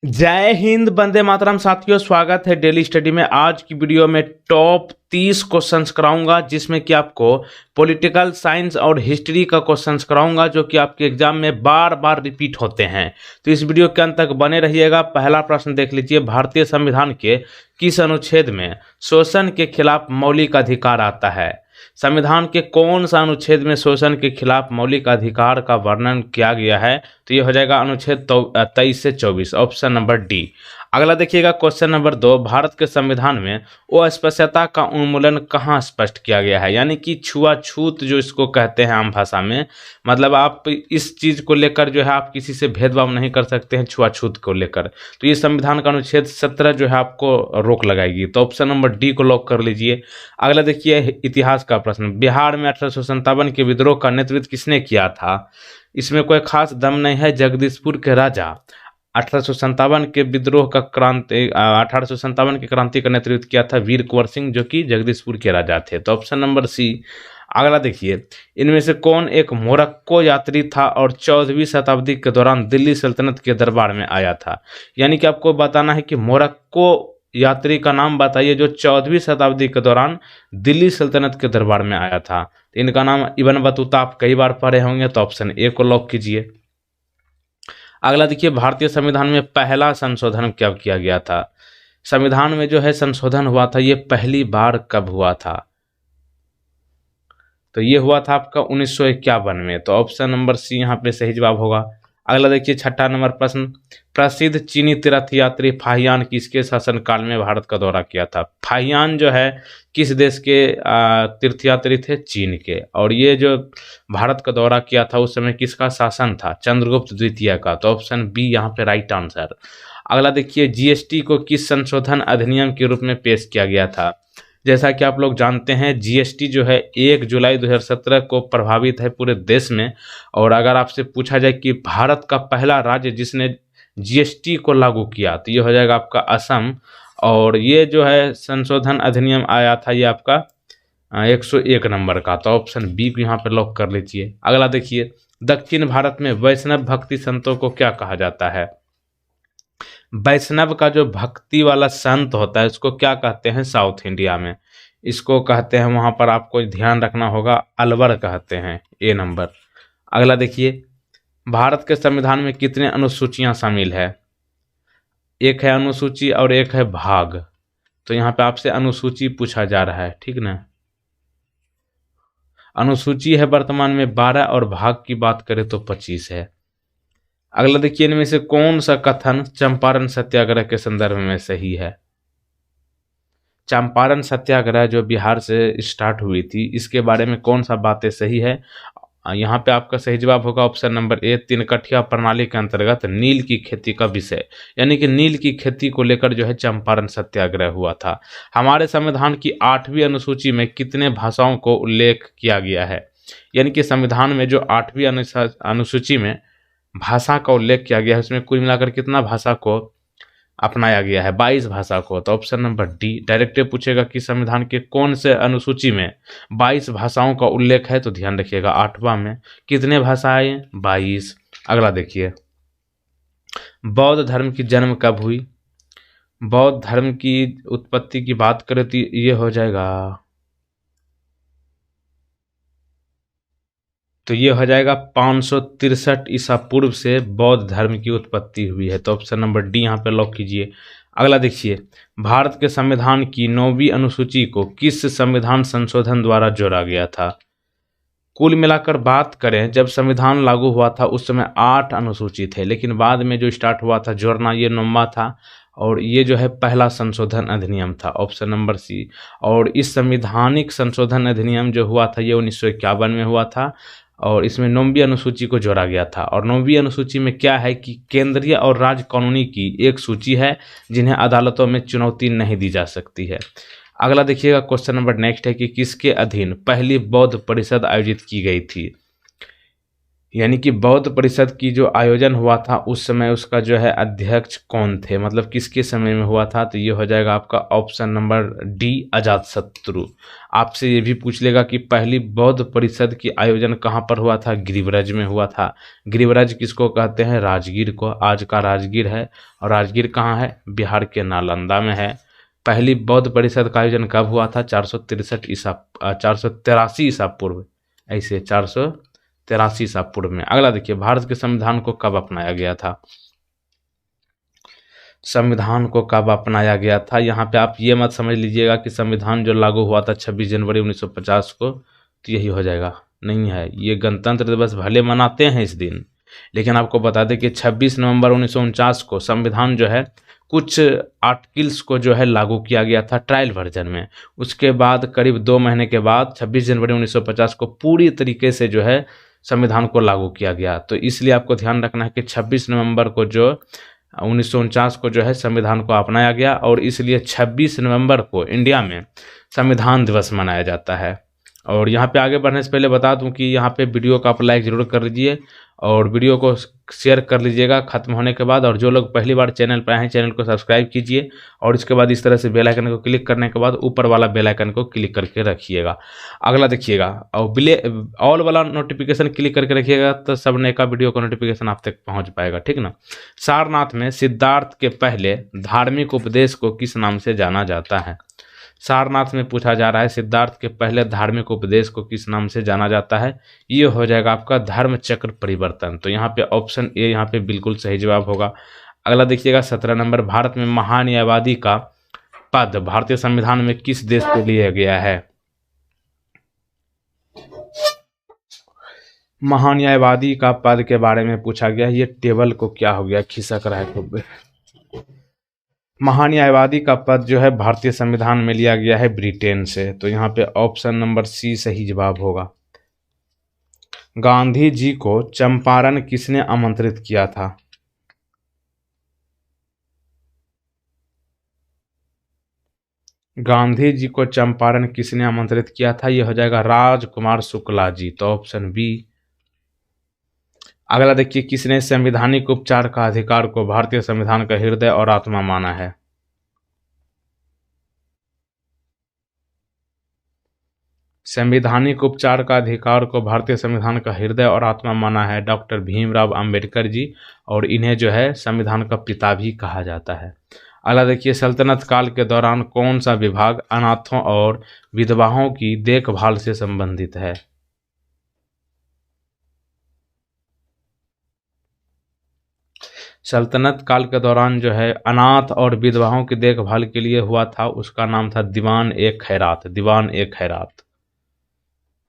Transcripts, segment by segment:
जय हिंद, वंदे मातरम। साथियों, स्वागत है डेली स्टडी में। आज की वीडियो में टॉप 30 क्वेश्चंस कराऊंगा, जिसमें कि आपको पॉलिटिकल साइंस और हिस्ट्री का क्वेश्चंस कराऊंगा, जो कि आपके एग्जाम में बार बार रिपीट होते हैं। तो इस वीडियो के अंत तक बने रहिएगा। पहला प्रश्न देख लीजिए, भारतीय संविधान के किस अनुच्छेद में शोषण के खिलाफ मौलिक अधिकार आता है? संविधान के कौन सा अनुच्छेद में शोषण के खिलाफ मौलिक अधिकार का वर्णन किया गया है? तो ये हो जाएगा अनुच्छेद 23 से 24, ऑप्शन नंबर डी। अगला देखिएगा, क्वेश्चन नंबर 2, भारत के संविधान में अस्पृश्यता का उन्मूलन कहाँ स्पष्ट किया गया है? यानी कि छुआछूत जो इसको कहते हैं आम भाषा में, मतलब आप इस चीज को लेकर जो है आप किसी से भेदभाव नहीं कर सकते हैं छुआछूत को लेकर। तो ये संविधान का अनुच्छेद 17 जो है आपको रोक लगाएगी। तो ऑप्शन नंबर डी को लॉक कर लीजिए। अगला देखिए, इतिहास का प्रश्न, बिहार में 1857 के विद्रोह का नेतृत्व किसने किया था? इसमें कोई खास दम नहीं है, जगदीशपुर के राजा 1857 के विद्रोह का क्रांति 1857 की क्रांति का नेतृत्व किया था वीर कुंवर सिंह, जो कि जगदीशपुर के राजा थे। तो ऑप्शन नंबर सी। अगला देखिए, इनमें से कौन एक मोरक्को यात्री था और 14वीं शताब्दी के दौरान दिल्ली सल्तनत के दरबार में आया था? यानी कि आपको बताना है कि मोरक्को यात्री का नाम बताइए जो 14वीं शताब्दी के दौरान दिल्ली सल्तनत के दरबार में आया था। इनका नाम इब्न बतूता आप कई बार पढ़े होंगे। तो ऑप्शन ए को लॉक कीजिए। अगला देखिए, भारतीय संविधान में पहला संशोधन कब किया गया था? संविधान में जो है संशोधन हुआ था, ये पहली बार कब हुआ था? तो ये हुआ था आपका 1951 में। तो ऑप्शन नंबर सी यहाँ पे सही जवाब होगा। अगला देखिए, छठा नंबर प्रश्न, प्रसिद्ध चीनी तीर्थ यात्री फाहियान किसके शासनकाल में भारत का दौरा किया था? फाहियान जो है किस देश के तीर्थयात्री थे? चीन के। और ये जो भारत का दौरा किया था उस समय किसका शासन था? चंद्रगुप्त द्वितीय का। तो ऑप्शन बी यहाँ पे राइट आंसर। अगला देखिए, जीएसटी को किस संशोधन अधिनियम के रूप में पेश किया गया था? जैसा कि आप लोग जानते हैं, जीएसटी जो है 1 जुलाई 2017 को प्रभावित है पूरे देश में। और अगर आपसे पूछा जाए कि भारत का पहला राज्य जिसने जीएसटी को लागू किया, तो ये हो जाएगा आपका असम। और ये जो है संशोधन अधिनियम आया था ये आपका 101 नंबर का। तो ऑप्शन बी को यहाँ पे लॉक कर लीजिए। अगला देखिए, दक्षिण भारत में वैष्णव भक्ति संतों को क्या कहा जाता है? वैष्णव का जो भक्ति वाला संत होता है उसको क्या कहते हैं? साउथ इंडिया में इसको कहते हैं, वहां पर आपको ध्यान रखना होगा, अलवर कहते हैं। ए नंबर। अगला देखिए, भारत के संविधान में कितने अनुसूचियां शामिल है? एक है अनुसूची और एक है भाग। तो यहाँ पे आपसे अनुसूची पूछा जा रहा है, ठीक ना। अनुसूची है वर्तमान में 12 और भाग की बात करें तो 25 है। अगला देखिए, इनमें से कौन सा कथन चंपारण सत्याग्रह के संदर्भ में सही है? चंपारण सत्याग्रह जो बिहार से स्टार्ट हुई थी, इसके बारे में कौन सा बातें सही है? यहाँ पे आपका सही जवाब होगा ऑप्शन नंबर ए, तिनकठिया प्रणाली के अंतर्गत नील की खेती का विषय, यानी कि नील की खेती को लेकर जो है चंपारण सत्याग्रह हुआ था। हमारे संविधान की 8वीं अनुसूची में कितने भाषाओं को उल्लेख किया गया है? यानी कि संविधान में जो 8वीं अनुसूची में भाषा का उल्लेख किया गया है, उसमें कुल मिलाकर कितना भाषा को अपनाया गया है? 22 भाषा को। तो ऑप्शन नंबर डी। डायरेक्टली पूछेगा कि संविधान के कौन से अनुसूची में 22 भाषाओं का उल्लेख है, तो ध्यान रखिएगा 8वां में कितने भाषाएं? 22। अगला देखिए, बौद्ध धर्म की जन्म कब हुई? बौद्ध धर्म की उत्पत्ति की बात करें तो ये हो जाएगा, तो ये हो जाएगा 563 ईसा पूर्व से बौद्ध धर्म की उत्पत्ति हुई है। तो ऑप्शन नंबर डी यहाँ पे लॉक कीजिए। अगला देखिए, भारत के संविधान की 9वीं अनुसूची को किस संविधान संशोधन द्वारा जोड़ा गया था? कुल मिलाकर बात करें, जब संविधान लागू हुआ था उस समय 8 अनुसूची थे, लेकिन बाद में जो स्टार्ट हुआ था जोड़ना, ये 9वां था। और ये जो है पहला संशोधन अधिनियम था, ऑप्शन नंबर सी। और इस संविधानिक संशोधन अधिनियम जो हुआ था ये 1951 में हुआ था। और इसमें 9वीं अनुसूची को जोड़ा गया था। और 9वीं अनुसूची में क्या है कि केंद्रीय और राज्य कानूनी की एक सूची है जिन्हें अदालतों में चुनौती नहीं दी जा सकती है। अगला देखिएगा, क्वेश्चन नंबर नेक्स्ट है कि किसके अधीन पहली बौद्ध परिषद आयोजित की गई थी? यानी कि बौद्ध परिषद की जो आयोजन हुआ था उस समय उसका जो है अध्यक्ष कौन थे, मतलब किसके समय में हुआ था, तो ये हो जाएगा आपका ऑप्शन नंबर डी अजातशत्रु। आपसे ये भी पूछ लेगा कि पहली बौद्ध परिषद की आयोजन कहाँ पर हुआ था, गिरिव्रज में हुआ था। गिरिव्रज किसको कहते हैं, राजगीर को, आज का राजगीर है। और राजगीर कहाँ है, बिहार के नालंदा में है। पहली बौद्ध परिषद का आयोजन कब हुआ था, 483 ईसा पूर्व, ऐसे 483 ईसा पूर्व में। अगला देखिए, भारत के संविधान को कब अपनाया गया था, संविधान को कब अपनाया गया था। यहाँ पे आप ये मत समझ लीजिएगा कि संविधान जो लागू हुआ था 26 जनवरी 1950 को, तो यही हो जाएगा, नहीं है। ये गणतंत्र दिवस भले मनाते हैं इस दिन, लेकिन आपको बता दें कि 26 नवंबर 1949 को संविधान जो है कुछ आर्टिकल्स को जो है लागू किया गया था ट्रायल वर्जन में। उसके बाद करीब 2 महीने के बाद 26 जनवरी 1950 को पूरी तरीके से जो है संविधान को लागू किया गया। तो इसलिए आपको ध्यान रखना है कि 26 नवंबर को जो 1949 को जो है संविधान को अपनाया गया, और इसलिए 26 नवंबर को इंडिया में संविधान दिवस मनाया जाता है। और यहाँ पे आगे बढ़ने से पहले बता दूं कि यहाँ पे वीडियो को आप लाइक जरूर कर लीजिए और वीडियो को शेयर कर लीजिएगा खत्म होने के बाद। और जो लोग पहली बार चैनल पर आए हैं चैनल को सब्सक्राइब कीजिए, और इसके बाद इस तरह से बेल आइकन को क्लिक करने के बाद ऊपर वाला बेल आइकन को क्लिक करके रखिएगा। अगला देखिएगा, और ऑल वाला नोटिफिकेशन क्लिक करके रखिएगा, तो सब नए का वीडियो का नोटिफिकेशन आप तक पहुँच पाएगा, ठीक ना। सारनाथ में सिद्धार्थ के पहले धार्मिक उपदेश को किस नाम से जाना जाता है, सारनाथ में पूछा जा रहा है सिद्धार्थ के पहले धार्मिक उपदेश को किस नाम से जाना जाता है। ये हो जाएगा आपका धर्म चक्र परिवर्तन। तो यहाँ पे ऑप्शन ए यहाँ पे बिल्कुल सही जवाब होगा। अगला देखिएगा 17 नंबर, भारत में महान्यायवादी का पद भारतीय संविधान में किस देश को लिया गया है। महान्यायवादी का पद के बारे में पूछा गया। ये टेबल को क्या हो गया, खिसक रहा है खूब। महान्यायवादी का पद जो है भारतीय संविधान में लिया गया है ब्रिटेन से। तो यहाँ पे ऑप्शन नंबर सी सही जवाब होगा। गांधी जी को चंपारण किसने आमंत्रित किया था, गांधी जी को चंपारण किसने आमंत्रित किया था। यह हो जाएगा राजकुमार शुक्ला जी। तो ऑप्शन बी। अगला देखिए, किसने संवैधानिक उपचार का अधिकार को भारतीय संविधान का हृदय और आत्मा माना है। संवैधानिक उपचार का अधिकार को भारतीय संविधान का हृदय और आत्मा माना है डॉक्टर भीमराव अंबेडकर जी, और इन्हें जो है संविधान का पिता भी कहा जाता है। अगला देखिए, सल्तनत काल के दौरान कौन सा विभाग अनाथों और विधवाओं की देखभाल से संबंधित है। सल्तनत काल के दौरान जो है अनाथ और विधवाओं की देखभाल के लिए हुआ था, उसका नाम था दीवान ए खैरात, दीवान ए खैरात।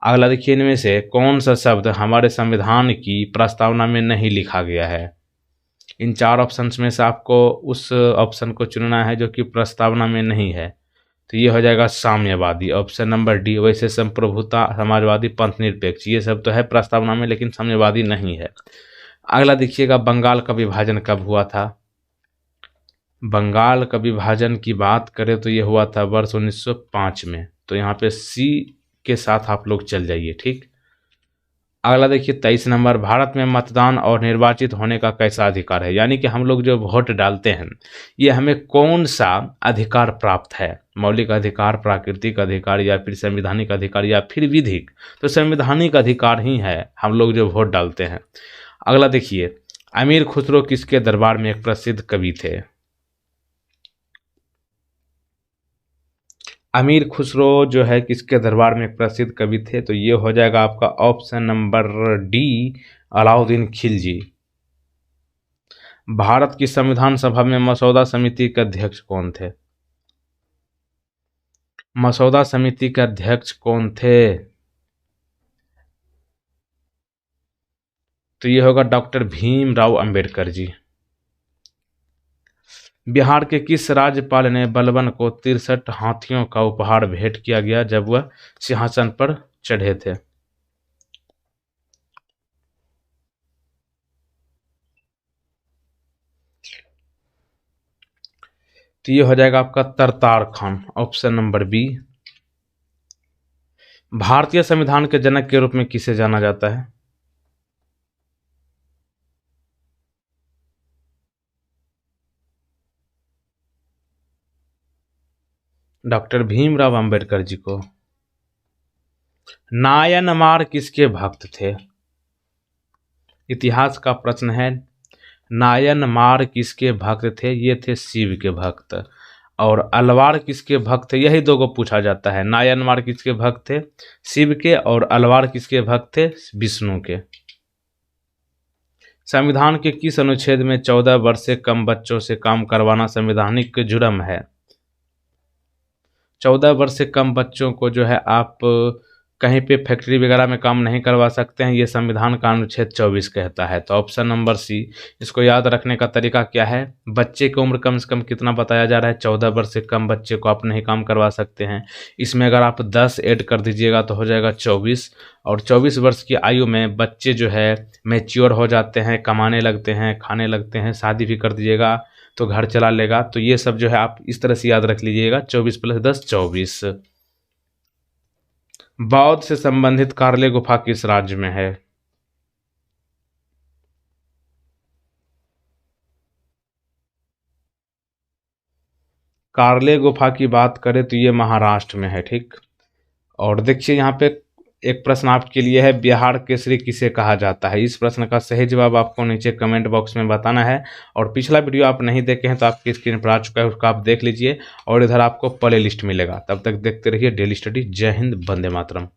अगला देखिए, इनमें से कौन सा शब्द हमारे संविधान की प्रस्तावना में नहीं लिखा गया है। इन 4 ऑप्शंस में से आपको उस ऑप्शन को चुनना है जो कि प्रस्तावना में नहीं है। तो ये हो जाएगा साम्यवादी, ऑप्शन नंबर डी। वैसे संप्रभुता, समाजवादी, पंथ निरपेक्ष, ये सब तो है प्रस्तावना में, लेकिन साम्यवादी नहीं है। अगला देखिएगा, बंगाल का विभाजन कब हुआ था। बंगाल का विभाजन की बात करें तो ये हुआ था वर्ष 1905 में। तो यहाँ पे सी के साथ आप लोग चल जाइए, ठीक। अगला देखिए 23 नंबर, भारत में मतदान और निर्वाचित होने का कैसा अधिकार है, यानी कि हम लोग जो वोट डालते हैं ये हमें कौन सा अधिकार प्राप्त है, मौलिक अधिकार, प्राकृतिक अधिकार, या फिर संवैधानिक अधिकार, या फिर विधिक। तो संवैधानिक अधिकार ही है हम लोग जो वोट डालते हैं। अगला देखिए, अमीर खुसरो किसके दरबार में एक प्रसिद्ध कवि थे। अमीर खुसरो जो है किसके दरबार में एक प्रसिद्ध कवि थे। तो ये हो जाएगा आपका option number D, Alauddin Khilji. Bharat की संविधान सभा में मसौदा समिति के अध्यक्ष कौन थे, मसौदा समिति के अध्यक्ष कौन थे। तो ये होगा डॉक्टर भीमराव अंबेडकर जी। बिहार के किस राज्यपाल ने बलबन को 63 हाथियों का उपहार भेंट किया गया जब वह सिंहासन पर चढ़े थे। तो ये हो जाएगा आपका तरतार खान, ऑप्शन नंबर बी। भारतीय संविधान के जनक के रूप में किसे जाना जाता है। डॉक्टर भीमराव अंबेडकर जी को। नायनमार किसके भक्त थे? इतिहास का प्रश्न है। नायनमार किसके भक्त थे? ये थे शिव के भक्त। और अलवार किसके भक्त थे? यही दो को पूछा जाता है। नायनमार किसके भक्त थे? शिव के। और अलवार किसके भक्त थे? विष्णु के। संविधान के किस अनुच्छेद में 14 वर्ष से कम बच्चों से काम करवाना संवैधानिक जुर्म है? 14 वर्ष से कम बच्चों को जो है आप कहीं पे फैक्ट्री वगैरह में काम नहीं करवा सकते हैं, ये संविधान का अनुच्छेद 24 कहता है। तो ऑप्शन नंबर सी। इसको याद रखने का तरीका क्या है? बच्चे की उम्र कम से कम कितना बताया जा रहा है? 14 वर्ष से कम बच्चे को आप नहीं काम करवा सकते हैं। इसमें अगर आप 10 ऐड कर दीजिएगा तो हो जाएगा 24। और 24 वर्ष की आयु में बच्चे जो है मैच्योर हो जाते हैं, कमाने लगते हैं, खाने लगते हैं। शादी भी कर दीजिएगा तो घर चला लेगा। तो ये सब जो है आप इस तरह से याद रख लीजिएगा। 24 + 10 24। बौद्ध से संबंधित कार्ले गुफा किस राज्य में है? कार्ले गुफा की बात करें तो ये महाराष्ट्र में है। ठीक। और देखिए यहाँ पे एक प्रश्न आपके लिए है, बिहार केसरी किसे कहा जाता है? इस प्रश्न का सही जवाब आपको नीचे कमेंट बॉक्स में बताना है। और पिछला वीडियो आप नहीं देखे हैं तो आपकी स्क्रीन पर आ चुका है, उसका आप देख लीजिए। और इधर आपको प्ले लिस्ट मिलेगा। तब तक देखते रहिए डेली स्टडी। जय हिंद, वंदे मातरम।